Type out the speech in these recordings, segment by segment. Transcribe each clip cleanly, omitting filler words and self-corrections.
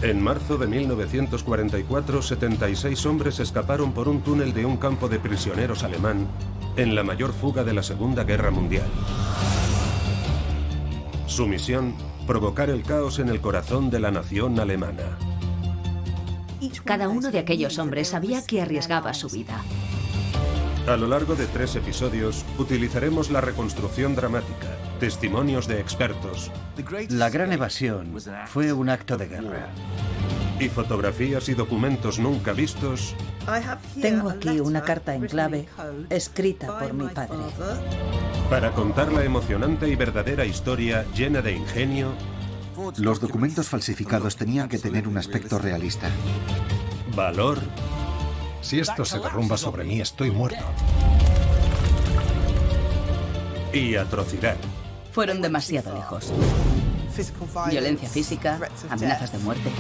En marzo de 1944, 76 hombres escaparon por un túnel de un campo de prisioneros alemán en la mayor fuga de la Segunda Guerra Mundial. Su misión, provocar el caos en el corazón de la nación alemana. Cada uno de aquellos hombres sabía que arriesgaba su vida. A lo largo de 3 episodios, utilizaremos la reconstrucción dramática, testimonios de expertos. La Gran Evasión fue un acto de guerra. Y fotografías y documentos nunca vistos. Tengo aquí una carta en clave escrita por mi padre. Para contar la emocionante y verdadera historia llena de ingenio. Los documentos falsificados tenían que tener un aspecto realista. Valor. Si esto se derrumba sobre mí, estoy muerto. Y atrocidad. Fueron demasiado lejos. Violencia física, amenazas de muerte.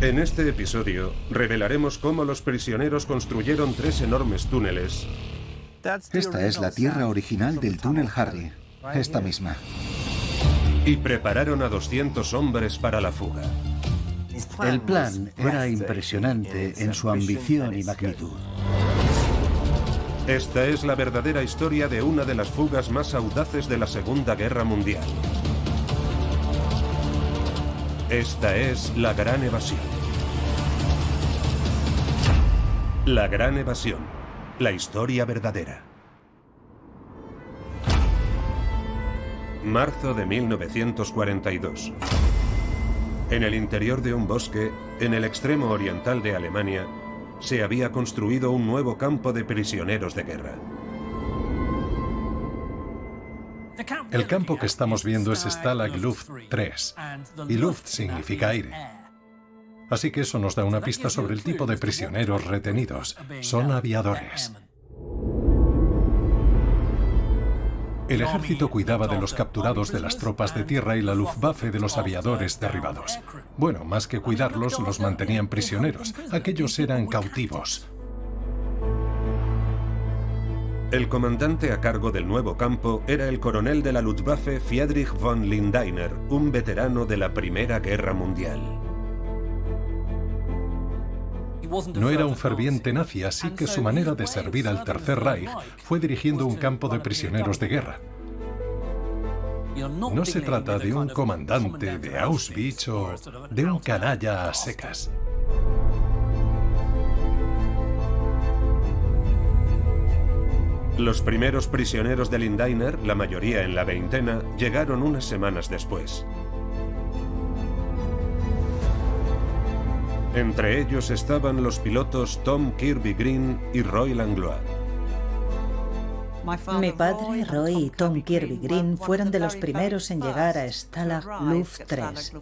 En este episodio, revelaremos cómo los prisioneros construyeron 3 enormes túneles. Esta es la tierra original del túnel Harry. Esta misma. Y prepararon a 200 hombres para la fuga. El plan era impresionante en su ambición y magnitud. Esta es la verdadera historia de una de las fugas más audaces de la Segunda Guerra Mundial. Esta es la Gran Evasión. La Gran Evasión. La historia verdadera. Marzo de 1942. En el interior de un bosque, en el extremo oriental de Alemania, se había construido un nuevo campo de prisioneros de guerra. El campo que estamos viendo es Stalag Luft 3, y Luft significa aire. Así que eso nos da una pista sobre el tipo de prisioneros retenidos. Son aviadores. El ejército cuidaba de los capturados de las tropas de tierra y la Luftwaffe de los aviadores derribados. Bueno, más que cuidarlos, los mantenían prisioneros. Aquellos eran cautivos. El comandante a cargo del nuevo campo era el coronel de la Luftwaffe Friedrich von Lindeiner, un veterano de la Primera Guerra Mundial. No era un ferviente nazi, así que su manera de servir al Tercer Reich fue dirigiendo un campo de prisioneros de guerra. No se trata de un comandante de Auschwitz o de un canalla a secas. Los primeros prisioneros de Lindeiner, la mayoría en la veintena, llegaron unas semanas después. Entre ellos estaban los pilotos Tom Kirby Green y Roy Langlois. Mi padre, Roy y Tom Kirby Green fueron de los primeros en llegar a Stalag Luft 3.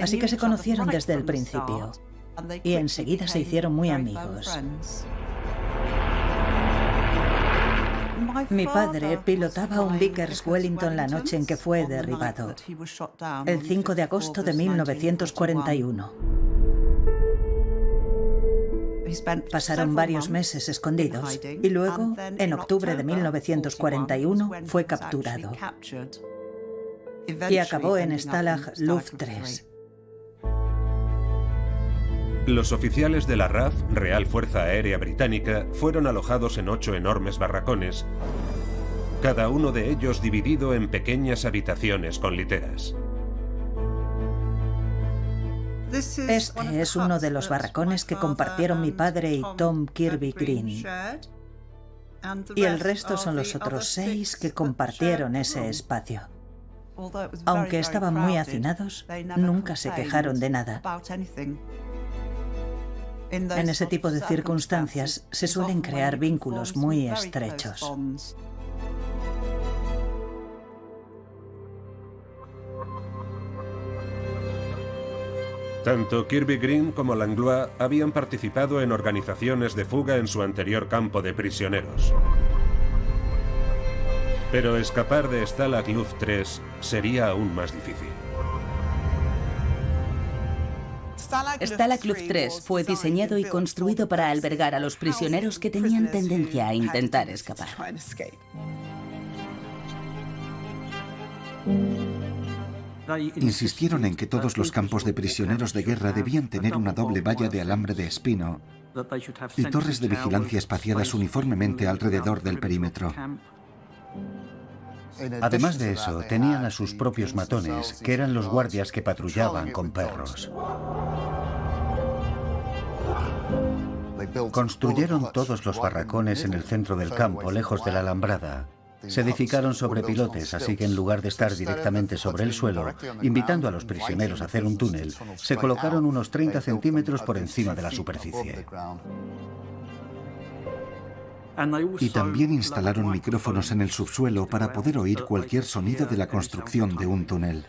Así que se conocieron desde el principio y enseguida se hicieron muy amigos. Mi padre pilotaba un Vickers Wellington la noche en que fue derribado, el 5 de agosto de 1941. Pasaron varios meses escondidos y luego, en octubre de 1941, fue capturado y acabó en Stalag Luft 3. Los oficiales de la RAF, Real Fuerza Aérea Británica, fueron alojados en 8 enormes barracones, cada uno de ellos dividido en pequeñas habitaciones con literas. Este es uno de los barracones que compartieron mi padre y Tom Kirby Green. Y el resto son los otros 6 que compartieron ese espacio. Aunque estaban muy hacinados, nunca se quejaron de nada. En ese tipo de circunstancias se suelen crear vínculos muy estrechos. Tanto Kirby Green como Langlois habían participado en organizaciones de fuga en su anterior campo de prisioneros. Pero escapar de Stalag Luft 3 sería aún más difícil. Stalag Luft 3 fue diseñado y construido para albergar a los prisioneros que tenían tendencia a intentar escapar. Insistieron en que todos los campos de prisioneros de guerra debían tener una doble valla de alambre de espino y torres de vigilancia espaciadas uniformemente alrededor del perímetro. Además de eso, tenían a sus propios matones, que eran los guardias que patrullaban con perros. Construyeron todos los barracones en el centro del campo, lejos de la alambrada. Se edificaron sobre pilotes, así que en lugar de estar directamente sobre el suelo, invitando a los prisioneros a hacer un túnel, se colocaron unos 30 centímetros por encima de la superficie. Y también instalaron micrófonos en el subsuelo para poder oír cualquier sonido de la construcción de un túnel.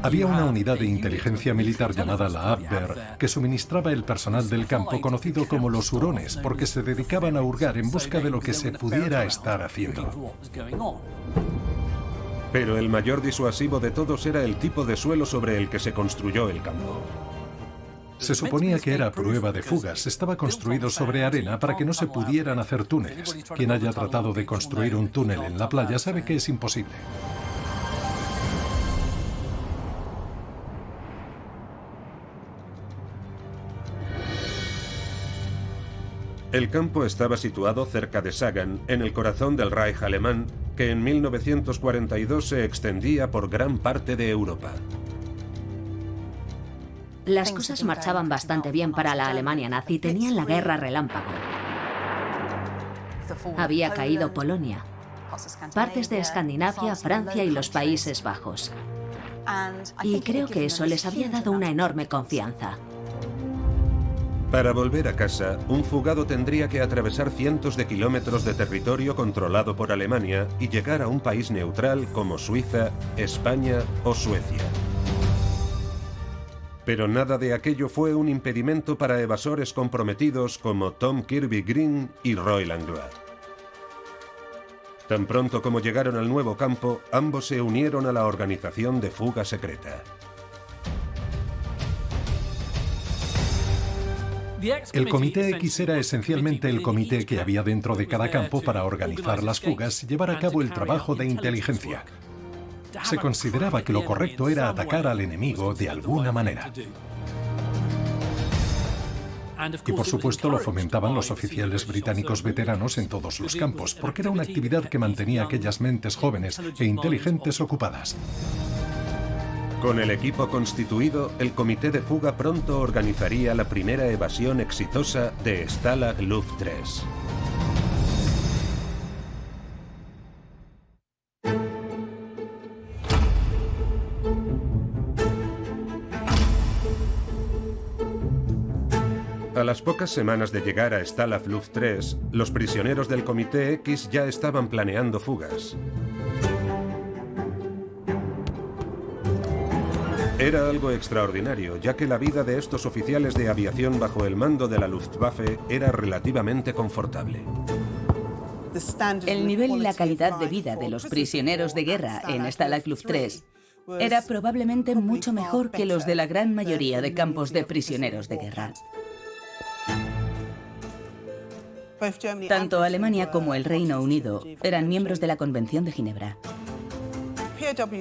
Había una unidad de inteligencia militar llamada la Abwehr que suministraba el personal del campo conocido como los hurones porque se dedicaban a hurgar en busca de lo que se pudiera estar haciendo. Pero el mayor disuasivo de todos era el tipo de suelo sobre el que se construyó el campo. Se suponía que era prueba de fugas. Estaba construido sobre arena para que no se pudieran hacer túneles. Quien haya tratado de construir un túnel en la playa sabe que es imposible. El campo estaba situado cerca de Sagan, en el corazón del Reich alemán, que en 1942 se extendía por gran parte de Europa. Las cosas marchaban bastante bien para la Alemania nazi. Tenían la guerra relámpago. Había caído Polonia, partes de Escandinavia, Francia y los Países Bajos. Y creo que eso les había dado una enorme confianza. Para volver a casa, un fugado tendría que atravesar cientos de kilómetros de territorio controlado por Alemania y llegar a un país neutral como Suiza, España o Suecia. Pero nada de aquello fue un impedimento para evasores comprometidos como Tom Kirby Green y Roy Langlois. Tan pronto como llegaron al nuevo campo, ambos se unieron a la organización de fuga secreta. El Comité X era esencialmente el comité que había dentro de cada campo para organizar las fugas y llevar a cabo el trabajo de inteligencia. Se consideraba que lo correcto era atacar al enemigo de alguna manera. Y por supuesto lo fomentaban los oficiales británicos veteranos en todos los campos, porque era una actividad que mantenía a aquellas mentes jóvenes e inteligentes ocupadas. Con el equipo constituido, el comité de fuga pronto organizaría la primera evasión exitosa de Stalag Luft 3. A las pocas semanas de llegar a Stalag Luft 3, los prisioneros del Comité X ya estaban planeando fugas. Era algo extraordinario, ya que la vida de estos oficiales de aviación bajo el mando de la Luftwaffe era relativamente confortable. El nivel y la calidad de vida de los prisioneros de guerra en Stalag Luft 3 era probablemente mucho mejor que los de la gran mayoría de campos de prisioneros de guerra. Tanto Alemania como el Reino Unido eran miembros de la Convención de Ginebra.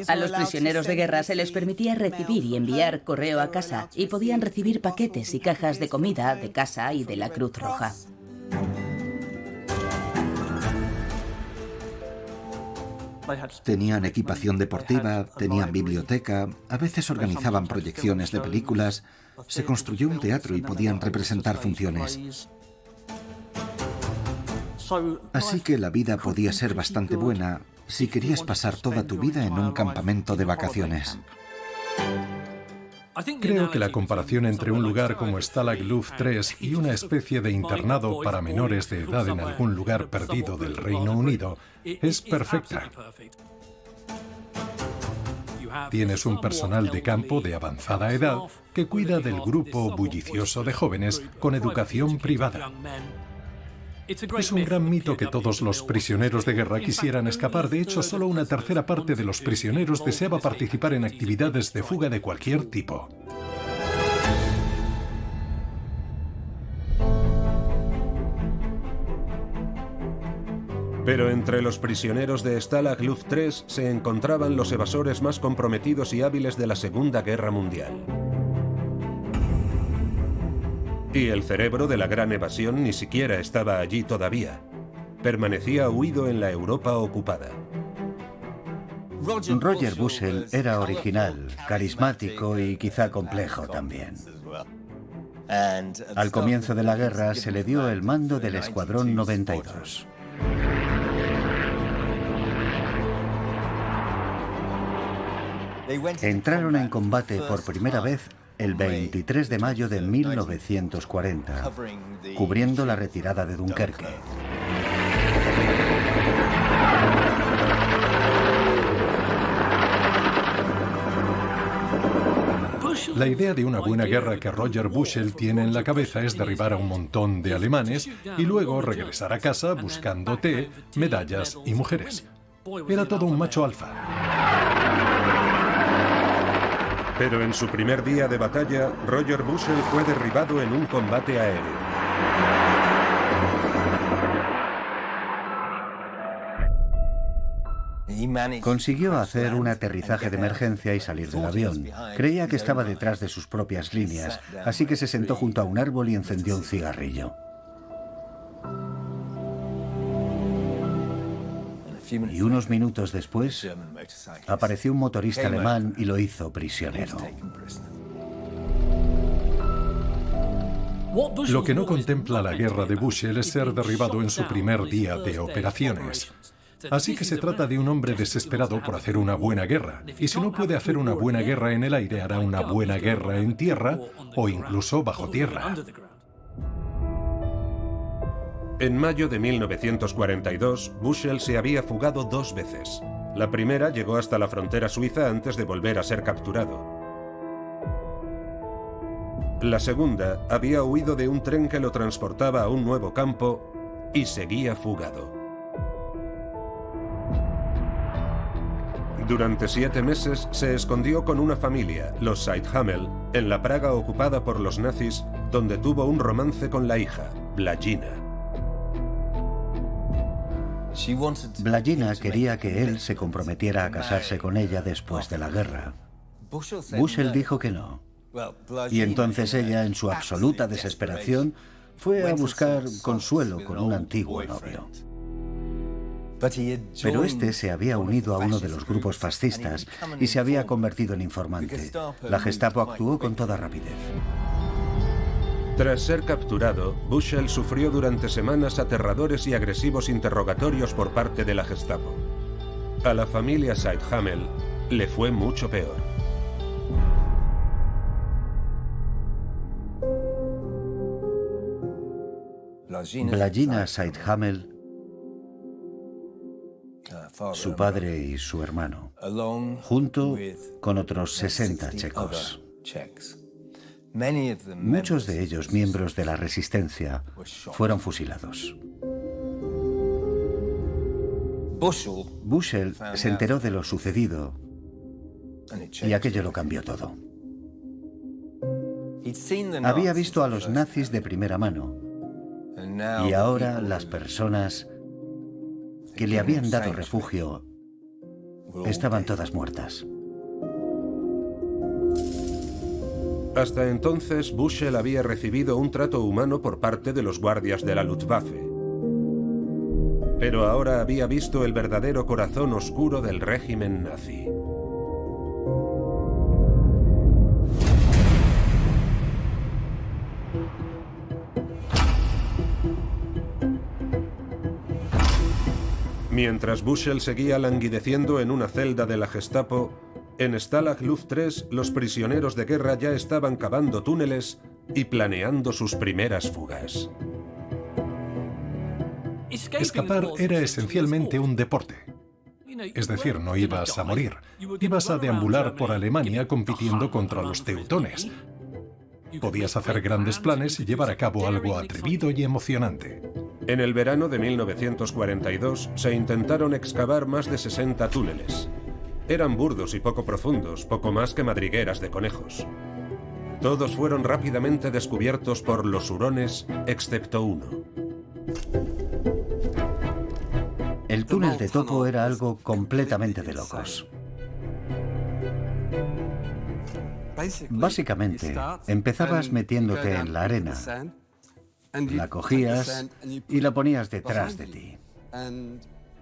A los prisioneros de guerra se les permitía recibir y enviar correo a casa y podían recibir paquetes y cajas de comida de casa y de la Cruz Roja. Tenían equipación deportiva, tenían biblioteca, a veces organizaban proyecciones de películas, se construyó un teatro y podían representar funciones. Así que la vida podía ser bastante buena si querías pasar toda tu vida en un campamento de vacaciones. Creo que la comparación entre un lugar como Stalag Luft 3 y una especie de internado para menores de edad en algún lugar perdido del Reino Unido es perfecta. Tienes un personal de campo de avanzada edad que cuida del grupo bullicioso de jóvenes con educación privada. Es un gran mito que todos los prisioneros de guerra quisieran escapar. De hecho, solo una tercera parte de los prisioneros deseaba participar en actividades de fuga de cualquier tipo. Pero entre los prisioneros de Stalag Luft 3 se encontraban los evasores más comprometidos y hábiles de la Segunda Guerra Mundial. Y el cerebro de la gran evasión ni siquiera estaba allí todavía. Permanecía huido en la Europa ocupada. Roger Bushell era original, carismático y quizá complejo también. Al comienzo de la guerra se le dio el mando del Escuadrón 92. Entraron en combate por primera vez el 23 de mayo de 1940, cubriendo la retirada de Dunkerque. La idea de una buena guerra que Roger Bushell tiene en la cabeza es derribar a un montón de alemanes y luego regresar a casa buscando té, medallas y mujeres. Era todo un macho alfa. Pero en su primer día de batalla, Roger Bushell fue derribado en un combate aéreo. Consiguió hacer un aterrizaje de emergencia y salir del avión. Creía que estaba detrás de sus propias líneas, así que se sentó junto a un árbol y encendió un cigarrillo. Y unos minutos después, apareció un motorista alemán y lo hizo prisionero. Lo que no contempla la guerra de Bushell es ser derribado en su primer día de operaciones. Así que se trata de un hombre desesperado por hacer una buena guerra. Y si no puede hacer una buena guerra en el aire, hará una buena guerra en tierra o incluso bajo tierra. En mayo de 1942, Bushell se había fugado 2 veces. La primera llegó hasta la frontera suiza antes de volver a ser capturado. La segunda había huido de un tren que lo transportaba a un nuevo campo y seguía fugado. Durante 7 meses se escondió con una familia, los Seidhamel, en la Praga ocupada por los nazis, donde tuvo un romance con la hija, Blagina. Blagina quería que él se comprometiera a casarse con ella después de la guerra. Bushell dijo que no. Y entonces ella, en su absoluta desesperación, fue a buscar consuelo con un antiguo novio. Pero este se había unido a uno de los grupos fascistas y se había convertido en informante. La Gestapo actuó con toda rapidez. Tras ser capturado, Bushell sufrió durante semanas aterradores y agresivos interrogatorios por parte de la Gestapo. A la familia Seidhamel le fue mucho peor. Blagina Seidhamel, su padre y su hermano, junto con otros 60 checos. Muchos de ellos, miembros de la resistencia, fueron fusilados. Bushell se enteró de lo sucedido y aquello lo cambió todo. Había visto a los nazis de primera mano y ahora las personas que le habían dado refugio estaban todas muertas. Hasta entonces, Bushell había recibido un trato humano por parte de los guardias de la Luftwaffe. Pero ahora había visto el verdadero corazón oscuro del régimen nazi. Mientras Bushell seguía languideciendo en una celda de la Gestapo, en Stalag Luft 3 los prisioneros de guerra ya estaban cavando túneles y planeando sus primeras fugas. Escapar era esencialmente un deporte. Es decir, no ibas a morir. Ibas a deambular por Alemania compitiendo contra los teutones. Podías hacer grandes planes y llevar a cabo algo atrevido y emocionante. En el verano de 1942 se intentaron excavar más de 60 túneles. Eran burdos y poco profundos, poco más que madrigueras de conejos. Todos fueron rápidamente descubiertos por los hurones, excepto uno. El túnel de topo era algo completamente de locos. Básicamente, empezabas metiéndote en la arena, la cogías y la ponías detrás de ti.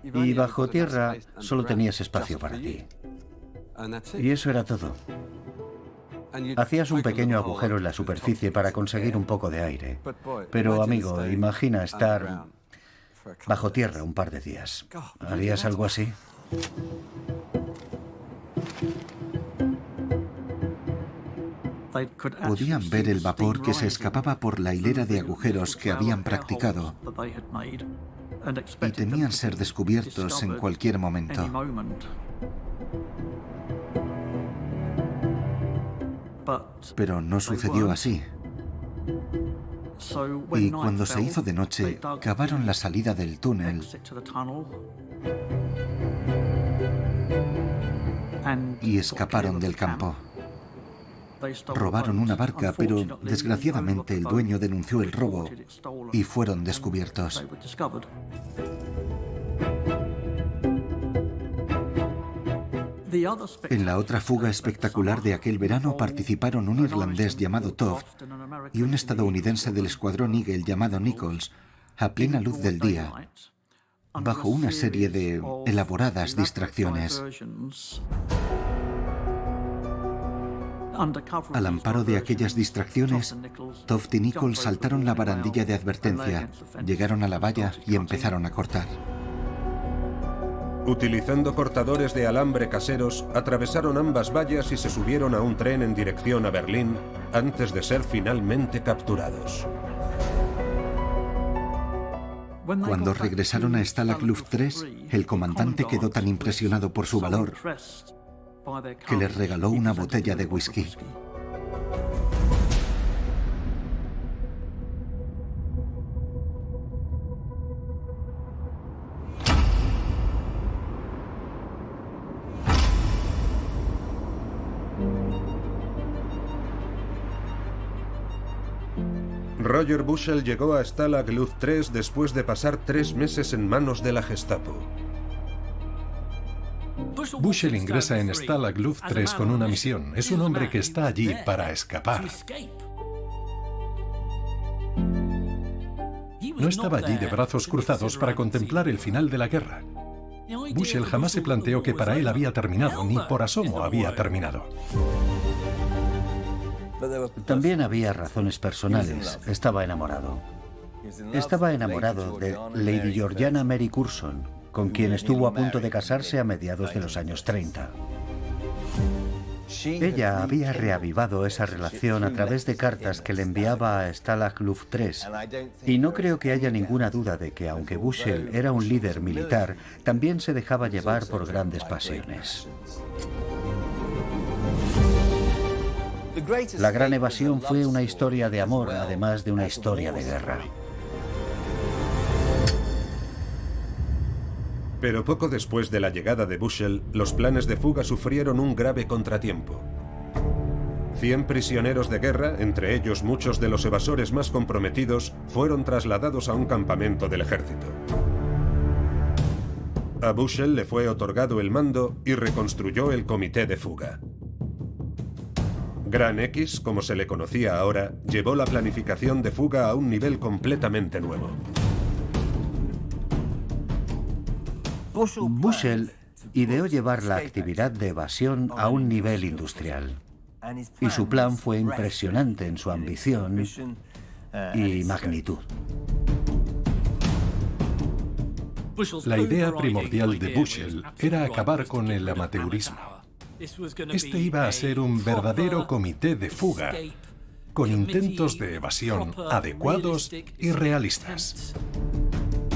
Y bajo tierra solo tenías espacio para ti. Y eso era todo. Hacías un pequeño agujero en la superficie para conseguir un poco de aire. Pero, amigo, imagina estar bajo tierra un par de días. ¿Harías algo así? Podían ver el vapor que se escapaba por la hilera de agujeros que habían practicado y temían ser descubiertos en cualquier momento. Pero no sucedió así. Y cuando se hizo de noche, cavaron la salida del túnel y escaparon del campo. Robaron una barca, pero desgraciadamente el dueño denunció el robo y fueron descubiertos. En la otra fuga espectacular de aquel verano participaron un irlandés llamado Toft y un estadounidense del escuadrón Eagle llamado Nichols, a plena luz del día, bajo una serie de elaboradas distracciones. Al amparo de aquellas distracciones, Toft y Nichols saltaron la barandilla de advertencia, llegaron a la valla y empezaron a cortar. Utilizando cortadores de alambre caseros, atravesaron ambas vallas y se subieron a un tren en dirección a Berlín antes de ser finalmente capturados. Cuando regresaron a Stalag Luft 3, el comandante quedó tan impresionado por su valor que les regaló una botella de whisky. Roger Bushell llegó a Stalag Luft 3 después de pasar 3 meses en manos de la Gestapo. Bushell ingresa en Stalag Luft 3 con una misión. Es un hombre que está allí para escapar. No estaba allí de brazos cruzados para contemplar el final de la guerra. Bushell jamás se planteó que para él había terminado, ni por asomo había terminado. También había razones personales. Estaba enamorado. Estaba enamorado de Lady Georgiana Mary Curson, con quien estuvo a punto de casarse a mediados de los años 30. Ella había reavivado esa relación a través de cartas que le enviaba a Stalag Luft 3, y no creo que haya ninguna duda de que, aunque Bushell era un líder militar, también se dejaba llevar por grandes pasiones. La Gran Evasión fue una historia de amor, además de una historia de guerra. Pero poco después de la llegada de Bushell, los planes de fuga sufrieron un grave contratiempo. 100 prisioneros de guerra, entre ellos muchos de los evasores más comprometidos, fueron trasladados a un campamento del ejército. A Bushell le fue otorgado el mando y reconstruyó el comité de fuga. Gran X, como se le conocía ahora, llevó la planificación de fuga a un nivel completamente nuevo. Bushell ideó llevar la actividad de evasión a un nivel industrial. Y su plan fue impresionante en su ambición y magnitud. La idea primordial de Bushell era acabar con el amateurismo. Este iba a ser un verdadero comité de fuga, con intentos de evasión adecuados y realistas.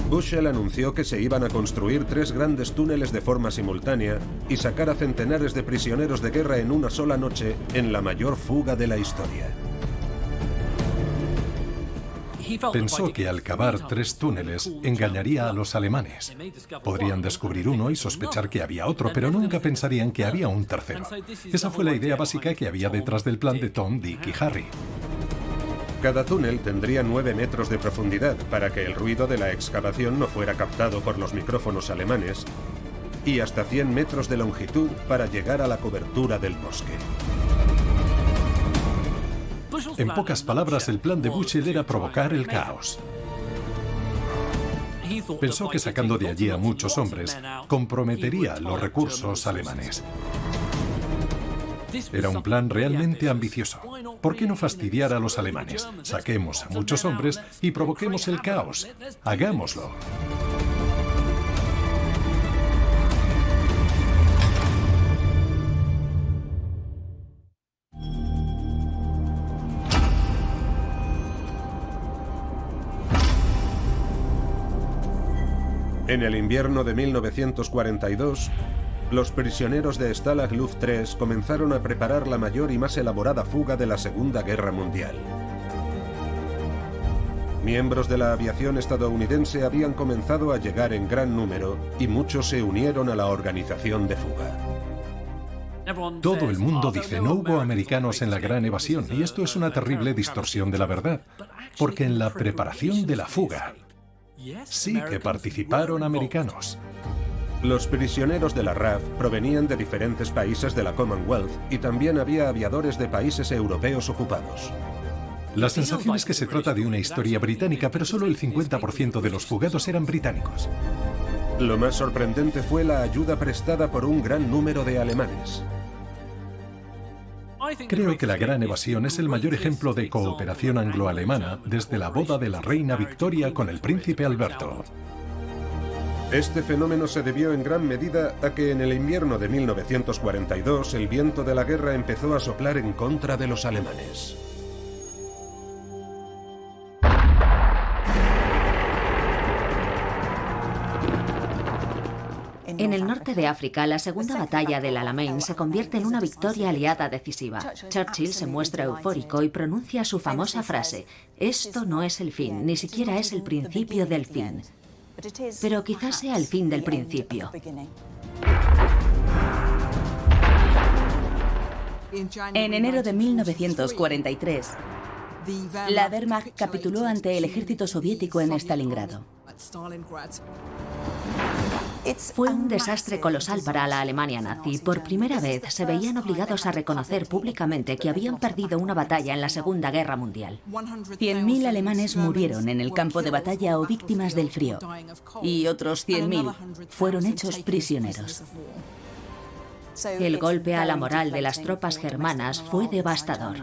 Bushell anunció que se iban a construir 3 grandes túneles de forma simultánea y sacar a centenares de prisioneros de guerra en una sola noche en la mayor fuga de la historia. Pensó que al cavar 3 túneles engañaría a los alemanes. Podrían descubrir uno y sospechar que había otro, pero nunca pensarían que había un tercero. Esa fue la idea básica que había detrás del plan de Tom, Dick y Harry. Cada túnel tendría 9 metros de profundidad para que el ruido de la excavación no fuera captado por los micrófonos alemanes y hasta 100 metros de longitud para llegar a la cobertura del bosque. En pocas palabras, el plan de Bushel era provocar el caos. Pensó que sacando de allí a muchos hombres comprometería los recursos alemanes. Era un plan realmente ambicioso. ¿Por qué no fastidiar a los alemanes? Saquemos a muchos hombres y provoquemos el caos. Hagámoslo. En el invierno de 1942, los prisioneros de Stalag Luft 3 comenzaron a preparar la mayor y más elaborada fuga de la Segunda Guerra Mundial. Miembros de la aviación estadounidense habían comenzado a llegar en gran número y muchos se unieron a la organización de fuga. Todo el mundo dice, no hubo americanos en la Gran Evasión, y esto es una terrible distorsión de la verdad, porque en la preparación de la fuga sí que participaron americanos. Los prisioneros de la RAF provenían de diferentes países de la Commonwealth y también había aviadores de países europeos ocupados. La sensación es que se trata de una historia británica, pero solo el 50% de los fugados eran británicos. Lo más sorprendente fue la ayuda prestada por un gran número de alemanes. Creo que la Gran Evasión es el mayor ejemplo de cooperación anglo-alemana desde la boda de la reina Victoria con el príncipe Alberto. Este fenómeno se debió en gran medida a que en el invierno de 1942 el viento de la guerra empezó a soplar en contra de los alemanes. En el norte de África, la segunda batalla del Alamein se convierte en una victoria aliada decisiva. Churchill se muestra eufórico y pronuncia su famosa frase: «Esto no es el fin, ni siquiera es el principio del fin. Pero quizás sea el fin del principio». En enero de 1943, la Wehrmacht capituló ante el ejército soviético en Stalingrado. Fue un desastre colosal para la Alemania nazi. Por primera vez se veían obligados a reconocer públicamente que habían perdido una batalla en la Segunda Guerra Mundial. 100.000 alemanes murieron en el campo de batalla o víctimas del frío, y otros 100.000 fueron hechos prisioneros. El golpe a la moral de las tropas germanas fue devastador.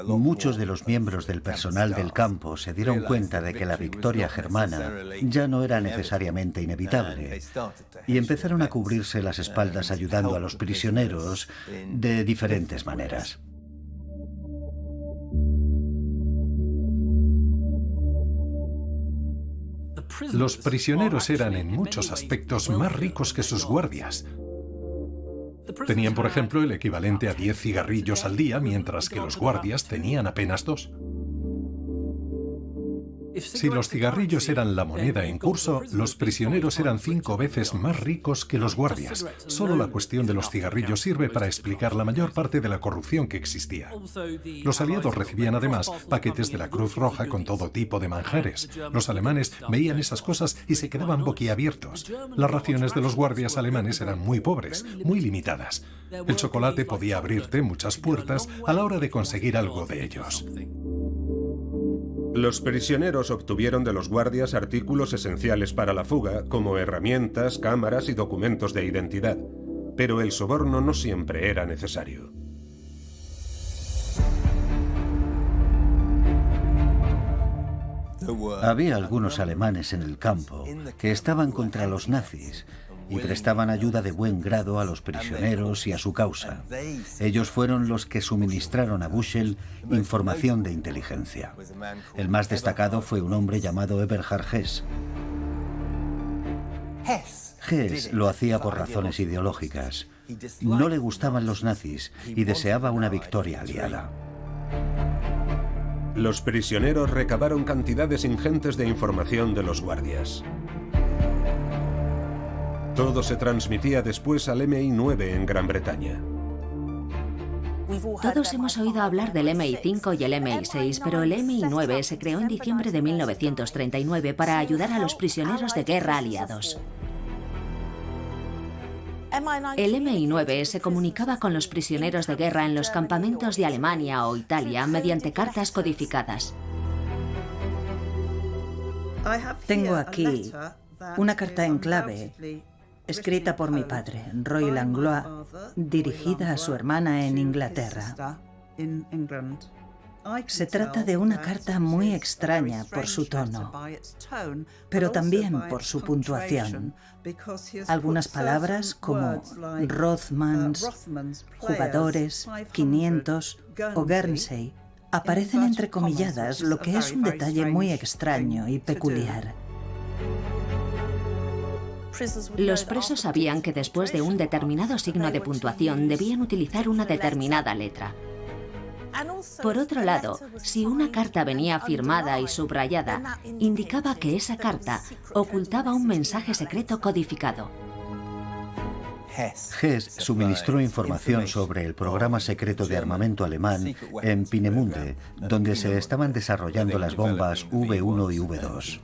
Muchos de los miembros del personal del campo se dieron cuenta de que la victoria germana ya no era necesariamente inevitable y empezaron a cubrirse las espaldas ayudando a los prisioneros de diferentes maneras. Los prisioneros eran en muchos aspectos más ricos que sus guardias. Tenían, por ejemplo, el equivalente a 10 cigarrillos al día, mientras que los guardias tenían apenas 2. Si los cigarrillos eran la moneda en curso, los prisioneros eran 5 veces más ricos que los guardias. Solo la cuestión de los cigarrillos sirve para explicar la mayor parte de la corrupción que existía. Los aliados recibían además paquetes de la Cruz Roja con todo tipo de manjares. Los alemanes veían esas cosas y se quedaban boquiabiertos. Las raciones de los guardias alemanes eran muy pobres, muy limitadas. El chocolate podía abrirte muchas puertas a la hora de conseguir algo de ellos. Los prisioneros obtuvieron de los guardias artículos esenciales para la fuga, como herramientas, cámaras y documentos de identidad. Pero el soborno no siempre era necesario. Había algunos alemanes en el campo que estaban contra los nazis y prestaban ayuda de buen grado a los prisioneros y a su causa. Ellos fueron los que suministraron a Bushel información de inteligencia. El más destacado fue un hombre llamado Eberhard Hess. Hess lo hacía por razones ideológicas. No le gustaban los nazis y deseaba una victoria aliada. Los prisioneros recabaron cantidades ingentes de información de los guardias. Todo se transmitía después al MI9 en Gran Bretaña. Todos hemos oído hablar del MI5 y el MI6, pero el MI9 se creó en diciembre de 1939 para ayudar a los prisioneros de guerra aliados. El MI9 se comunicaba con los prisioneros de guerra en los campamentos de Alemania o Italia mediante cartas codificadas. Tengo aquí una carta en clave escrita por mi padre, Roy Langlois, dirigida a su hermana en Inglaterra. Se trata de una carta muy extraña por su tono, pero también por su puntuación. Algunas palabras como Rothmans, jugadores, 500 o Guernsey aparecen entrecomilladas, lo que es un detalle muy extraño y peculiar. Los presos sabían que después de un determinado signo de puntuación debían utilizar una determinada letra. Por otro lado, si una carta venía firmada y subrayada, indicaba que esa carta ocultaba un mensaje secreto codificado. Hess suministró información sobre el programa secreto de armamento alemán en Peenemünde, donde se estaban desarrollando las bombas V1 y V2.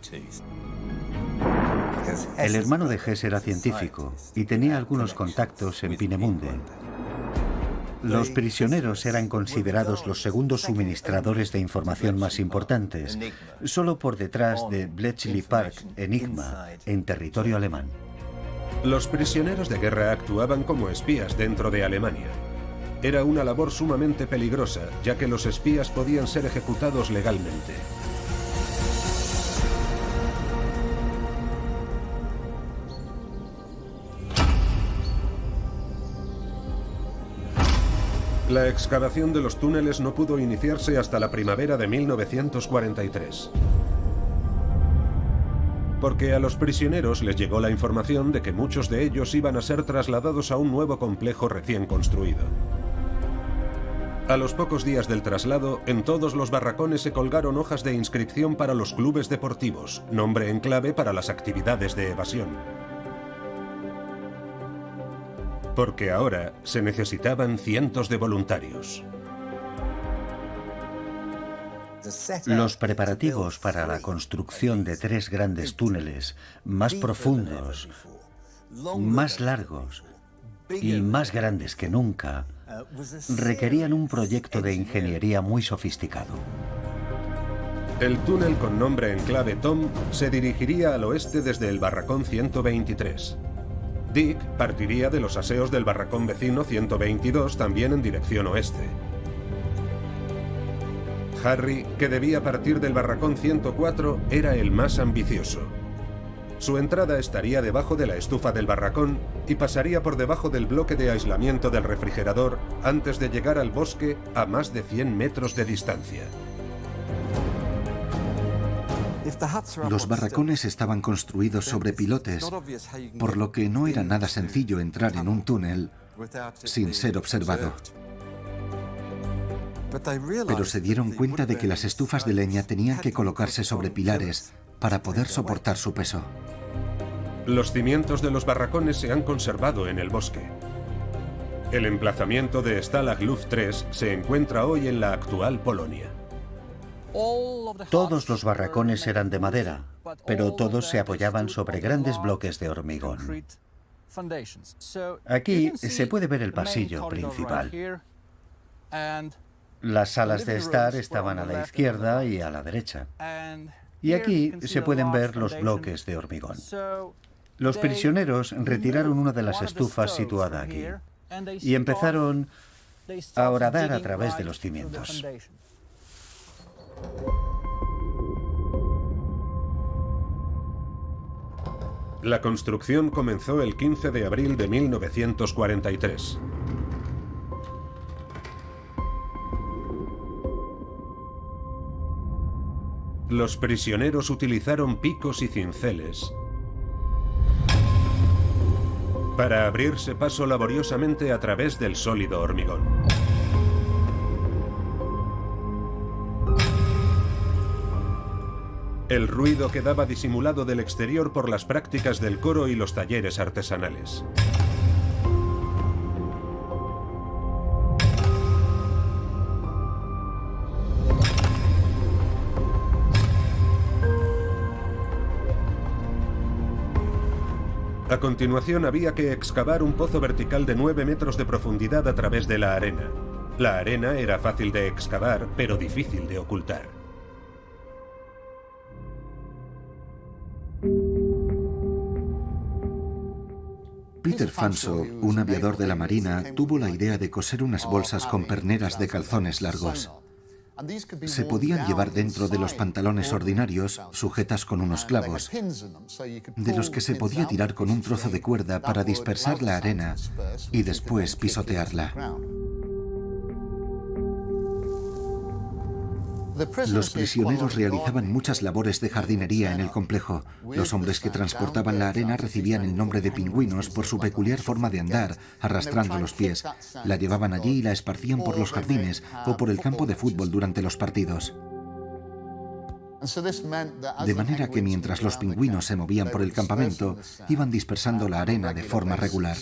El hermano de Hess era científico y tenía algunos contactos en Peenemünde. Los prisioneros eran considerados los segundos suministradores de información más importantes, solo por detrás de Bletchley Park, Enigma, en territorio alemán. Los prisioneros de guerra actuaban como espías dentro de Alemania. Era una labor sumamente peligrosa, ya que los espías podían ser ejecutados legalmente. La excavación de los túneles no pudo iniciarse hasta la primavera de 1943. Porque a los prisioneros les llegó la información de que muchos de ellos iban a ser trasladados a un nuevo complejo recién construido. A los pocos días del traslado, en todos los barracones se colgaron hojas de inscripción para los clubes deportivos, nombre en clave para las actividades de evasión. Porque ahora se necesitaban cientos de voluntarios. Los preparativos para la construcción de 3 grandes túneles, más profundos, más largos y más grandes que nunca, requerían un proyecto de ingeniería muy sofisticado. El túnel con nombre en clave Tom se dirigiría al oeste desde el barracón 123. Dick partiría de los aseos del barracón vecino 122 también en dirección oeste. Harry, que debía partir del barracón 104, era el más ambicioso. Su entrada estaría debajo de la estufa del barracón y pasaría por debajo del bloque de aislamiento del refrigerador antes de llegar al bosque a más de 100 metros de distancia. Los barracones estaban construidos sobre pilotes, por lo que no era nada sencillo entrar en un túnel sin ser observado. Pero se dieron cuenta de que las estufas de leña tenían que colocarse sobre pilares para poder soportar su peso. Los cimientos de los barracones se han conservado en el bosque. El emplazamiento de Stalag Luft 3 se encuentra hoy en la actual Polonia. Todos los barracones eran de madera, pero todos se apoyaban sobre grandes bloques de hormigón. Aquí se puede ver el pasillo principal. Las salas de estar estaban a la izquierda y a la derecha. Y aquí se pueden ver los bloques de hormigón. Los prisioneros retiraron una de las estufas situada aquí y empezaron a horadar a través de los cimientos. La construcción comenzó el 15 de abril de 1943. Los prisioneros utilizaron picos y cinceles para abrirse paso laboriosamente a través del sólido hormigón. El ruido quedaba disimulado del exterior por las prácticas del coro y los talleres artesanales. A continuación había que excavar un pozo vertical de 9 metros de profundidad a través de la arena. La arena era fácil de excavar, pero difícil de ocultar. Peter Fanso, un aviador de la Marina, tuvo la idea de coser unas bolsas con perneras de calzones largos. Se podían llevar dentro de los pantalones ordinarios, sujetas con unos clavos, de los que se podía tirar con un trozo de cuerda para dispersar la arena y después pisotearla. Los prisioneros realizaban muchas labores de jardinería en el complejo. Los hombres que transportaban la arena recibían el nombre de pingüinos por su peculiar forma de andar, arrastrando los pies. La llevaban allí y la esparcían por los jardines o por el campo de fútbol durante los partidos. De manera que mientras los pingüinos se movían por el campamento, iban dispersando la arena de forma regular.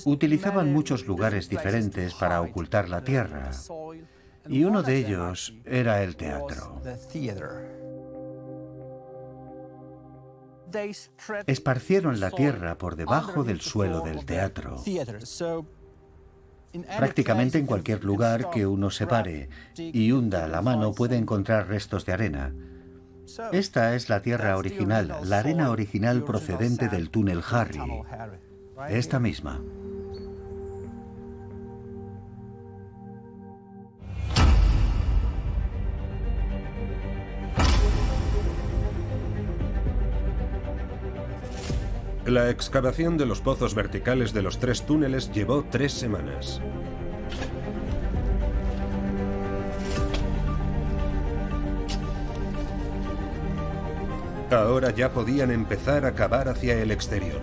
Utilizaban muchos lugares diferentes para ocultar la tierra, y uno de ellos era el teatro. Esparcieron la tierra por debajo del suelo del teatro. Prácticamente en cualquier lugar que uno se pare y hunda la mano puede encontrar restos de arena. Esta es la tierra original, la arena original procedente del túnel Harry. Esta misma. La excavación de los pozos verticales de los 3 túneles llevó 3 semanas. Ahora ya podían empezar a cavar hacia el exterior.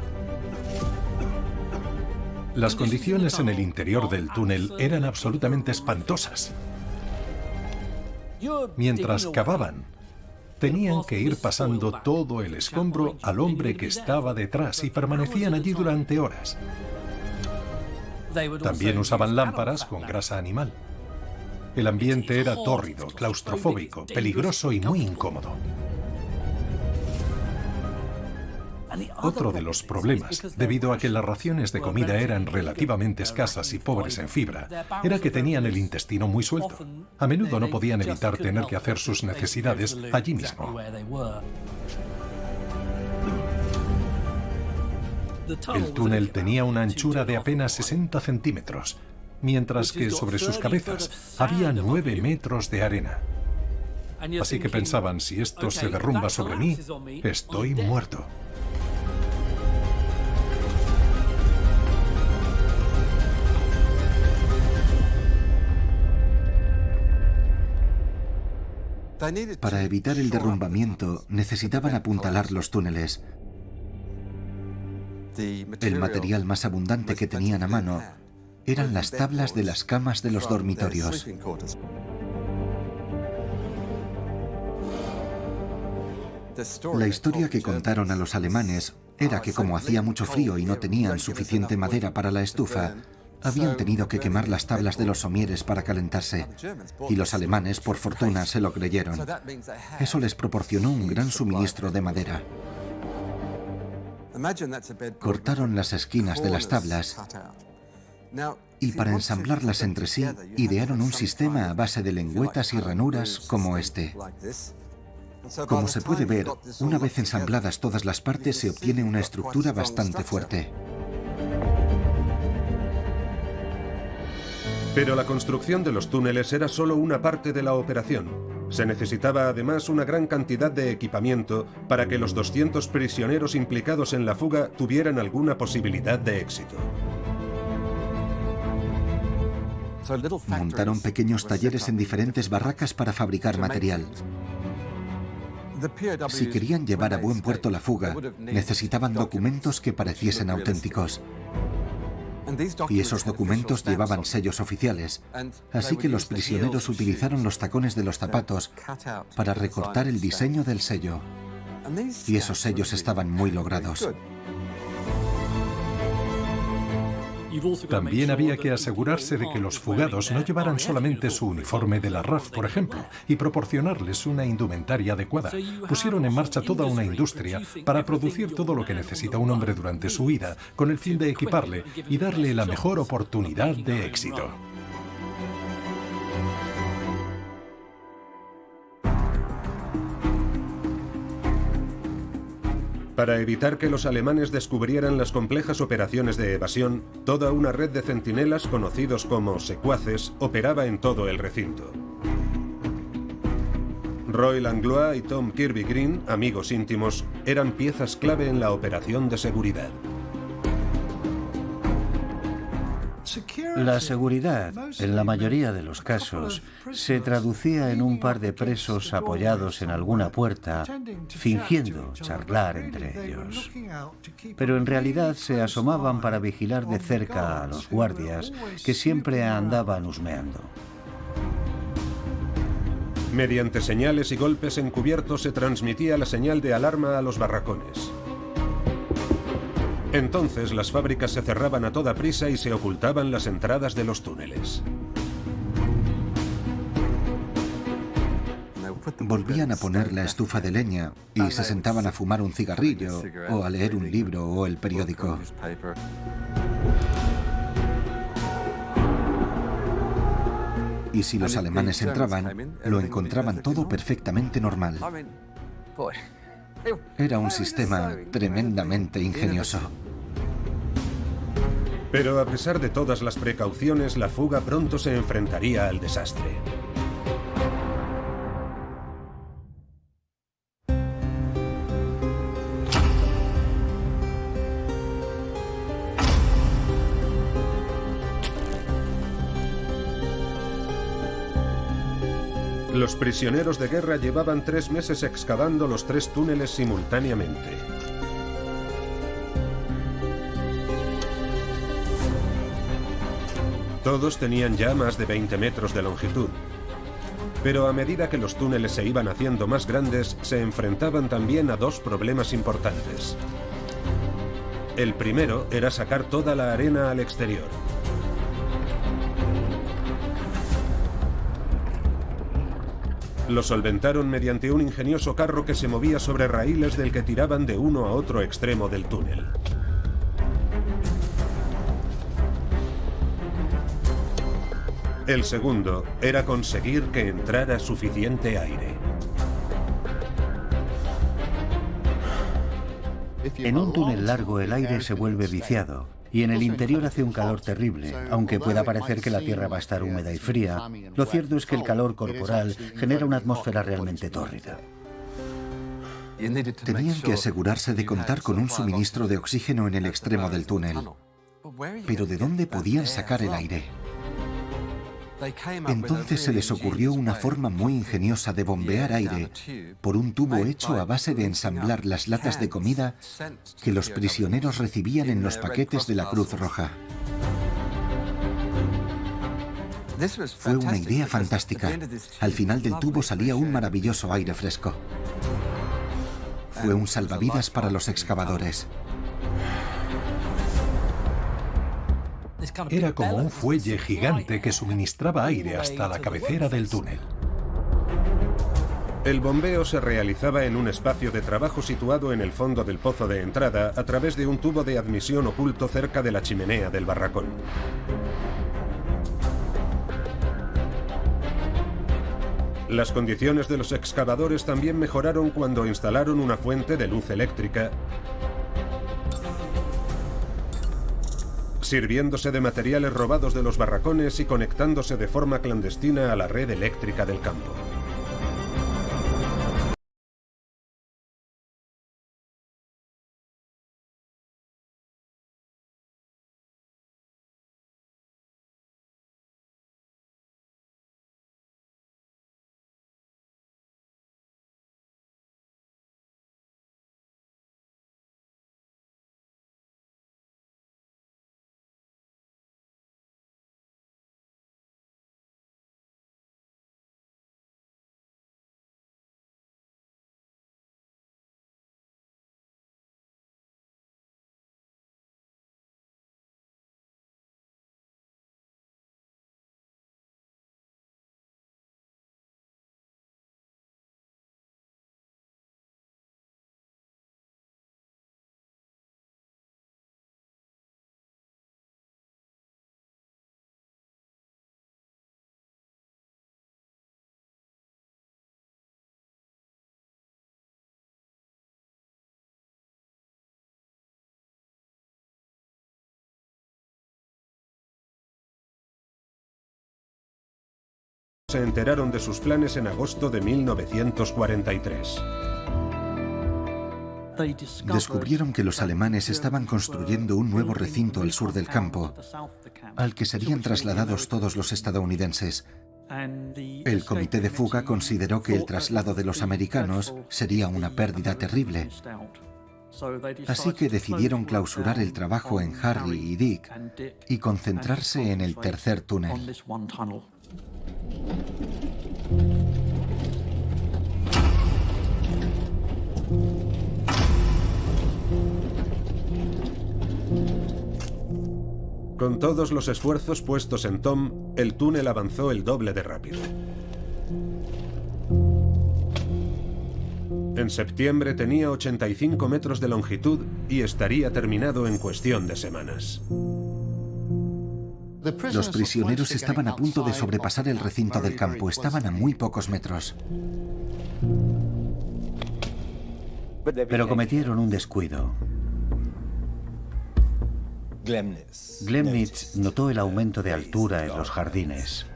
Las condiciones en el interior del túnel eran absolutamente espantosas. Mientras cavaban, tenían que ir pasando todo el escombro al hombre que estaba detrás y permanecían allí durante horas. También usaban lámparas con grasa animal. El ambiente era tórrido, claustrofóbico, peligroso y muy incómodo. Otro de los problemas, debido a que las raciones de comida eran relativamente escasas y pobres en fibra, era que tenían el intestino muy suelto. A menudo no podían evitar tener que hacer sus necesidades allí mismo. El túnel tenía una anchura de apenas 60 centímetros, mientras que sobre sus cabezas había 9 metros de arena. Así que pensaban, si esto se derrumba sobre mí, estoy muerto. Para evitar el derrumbamiento, necesitaban apuntalar los túneles. El material más abundante que tenían a mano eran las tablas de las camas de los dormitorios. La historia que contaron a los alemanes era que como hacía mucho frío y no tenían suficiente madera para la estufa, habían tenido que quemar las tablas de los somieres para calentarse, y los alemanes, por fortuna, se lo creyeron. Eso les proporcionó un gran suministro de madera. Cortaron las esquinas de las tablas y para ensamblarlas entre sí, idearon un sistema a base de lengüetas y ranuras como este. Como se puede ver, una vez ensambladas todas las partes se obtiene una estructura bastante fuerte. Pero la construcción de los túneles era solo una parte de la operación. Se necesitaba además una gran cantidad de equipamiento para que los 200 prisioneros implicados en la fuga tuvieran alguna posibilidad de éxito. Montaron pequeños talleres en diferentes barracas para fabricar material. Si querían llevar a buen puerto la fuga, necesitaban documentos que pareciesen auténticos. Y esos documentos llevaban sellos oficiales, así que los prisioneros utilizaron los tacones de los zapatos para recortar el diseño del sello. Y esos sellos estaban muy logrados. También había que asegurarse de que los fugados no llevaran solamente su uniforme de la RAF, por ejemplo, y proporcionarles una indumentaria adecuada. Pusieron en marcha toda una industria para producir todo lo que necesita un hombre durante su vida, con el fin de equiparle y darle la mejor oportunidad de éxito. Para evitar que los alemanes descubrieran las complejas operaciones de evasión, toda una red de centinelas conocidos como secuaces operaba en todo el recinto. Roy Langlois y Tom Kirby Green, amigos íntimos, eran piezas clave en la operación de seguridad. La seguridad, en la mayoría de los casos, se traducía en un par de presos apoyados en alguna puerta, fingiendo charlar entre ellos. Pero en realidad se asomaban para vigilar de cerca a los guardias, que siempre andaban husmeando. Mediante señales y golpes encubiertos se transmitía la señal de alarma a los barracones. Entonces las fábricas se cerraban a toda prisa y se ocultaban las entradas de los túneles. Volvían a poner la estufa de leña y se sentaban a fumar un cigarrillo o a leer un libro o el periódico. Y si los alemanes entraban, lo encontraban todo perfectamente normal. Era un sistema tremendamente ingenioso. Pero a pesar de todas las precauciones, la fuga pronto se enfrentaría al desastre. Los prisioneros de guerra llevaban 3 meses excavando los 3 túneles simultáneamente. Todos tenían ya más de 20 metros de longitud. Pero a medida que los túneles se iban haciendo más grandes, se enfrentaban también a 2 problemas importantes. El primero era sacar toda la arena al exterior. Lo solventaron mediante un ingenioso carro que se movía sobre raíles del que tiraban de uno a otro extremo del túnel. El segundo era conseguir que entrara suficiente aire. En un túnel largo el aire se vuelve viciado y en el interior hace un calor terrible. Aunque pueda parecer que la tierra va a estar húmeda y fría, lo cierto es que el calor corporal genera una atmósfera realmente tórrida. Tenían que asegurarse de contar con un suministro de oxígeno en el extremo del túnel. Pero ¿de dónde podían sacar el aire? Entonces se les ocurrió una forma muy ingeniosa de bombear aire por un tubo hecho a base de ensamblar las latas de comida que los prisioneros recibían en los paquetes de la Cruz Roja. Fue una idea fantástica. Al final del tubo salía un maravilloso aire fresco. Fue un salvavidas para los excavadores. Era como un fuelle gigante que suministraba aire hasta la cabecera del túnel. El bombeo se realizaba en un espacio de trabajo situado en el fondo del pozo de entrada a través de un tubo de admisión oculto cerca de la chimenea del barracón. Las condiciones de los excavadores también mejoraron cuando instalaron una fuente de luz eléctrica, sirviéndose de materiales robados de los barracones y conectándose de forma clandestina a la red eléctrica del campo. Se enteraron de sus planes en agosto de 1943. Descubrieron que los alemanes estaban construyendo un nuevo recinto al sur del campo, al que serían trasladados todos los estadounidenses. El comité de fuga consideró que el traslado de los americanos sería una pérdida terrible. Así que decidieron clausurar el trabajo en Harry y Dick y concentrarse en el tercer túnel. Con todos los esfuerzos puestos en Tom, el túnel avanzó el doble de rápido. En septiembre tenía 85 metros de longitud y estaría terminado en cuestión de semanas. Los prisioneros estaban a punto de sobrepasar el recinto del campo, estaban a muy pocos metros. Pero cometieron un descuido. Glemnitz notó el aumento de altura en los jardines.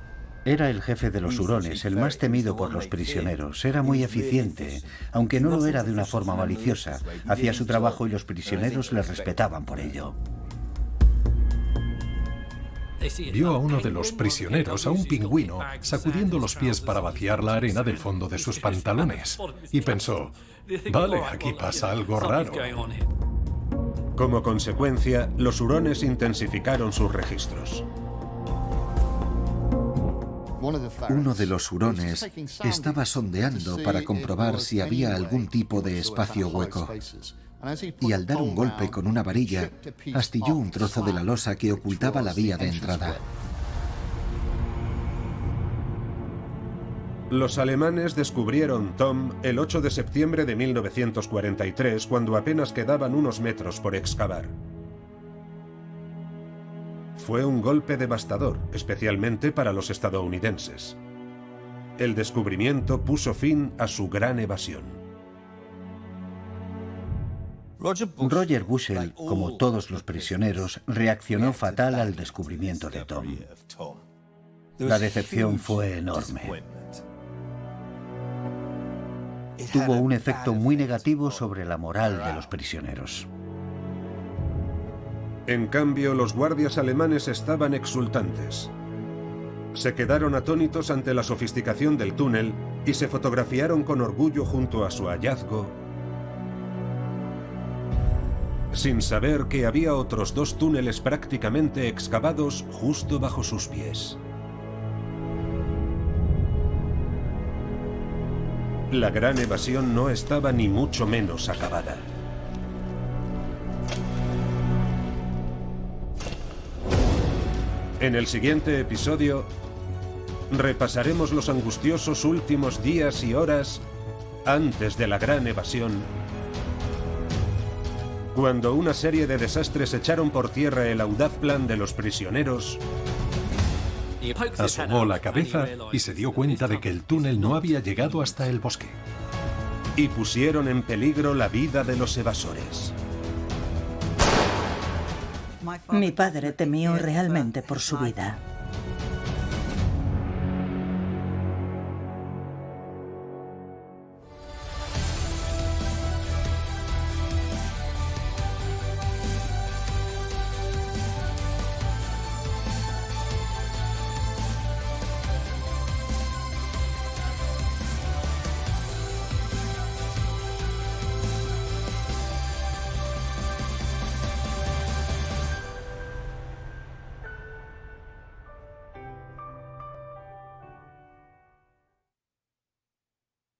Era el jefe de los hurones, el más temido por los prisioneros. Era muy eficiente, aunque no lo era de una forma maliciosa. Hacía su trabajo y los prisioneros le respetaban por ello. Vio a uno de los prisioneros, a un pingüino, sacudiendo los pies para vaciar la arena del fondo de sus pantalones. Y pensó, vale, aquí pasa algo raro. Como consecuencia, los hurones intensificaron sus registros. Uno de los hurones estaba sondeando para comprobar si había algún tipo de espacio hueco. Y al dar un golpe con una varilla, astilló un trozo de la losa que ocultaba la vía de entrada. Los alemanes descubrieron Tom el 8 de septiembre de 1943, cuando apenas quedaban unos metros por excavar. Fue un golpe devastador, especialmente para los estadounidenses. El descubrimiento puso fin a su gran evasión. Roger Bushell, como todos los prisioneros, reaccionó fatal al descubrimiento de Tom. La decepción fue enorme. Tuvo un efecto muy negativo sobre la moral de los prisioneros. En cambio, los guardias alemanes estaban exultantes. Se quedaron atónitos ante la sofisticación del túnel y se fotografiaron con orgullo junto a su hallazgo, sin saber que había otros 2 túneles prácticamente excavados justo bajo sus pies. La gran evasión no estaba ni mucho menos acabada. En el siguiente episodio, repasaremos los angustiosos últimos días y horas antes de la gran evasión, cuando una serie de desastres echaron por tierra el audaz plan de los prisioneros. Asomó la cabeza y se dio cuenta de que el túnel no había llegado hasta el bosque. Y pusieron en peligro la vida de los evasores. Mi padre temió realmente por su vida.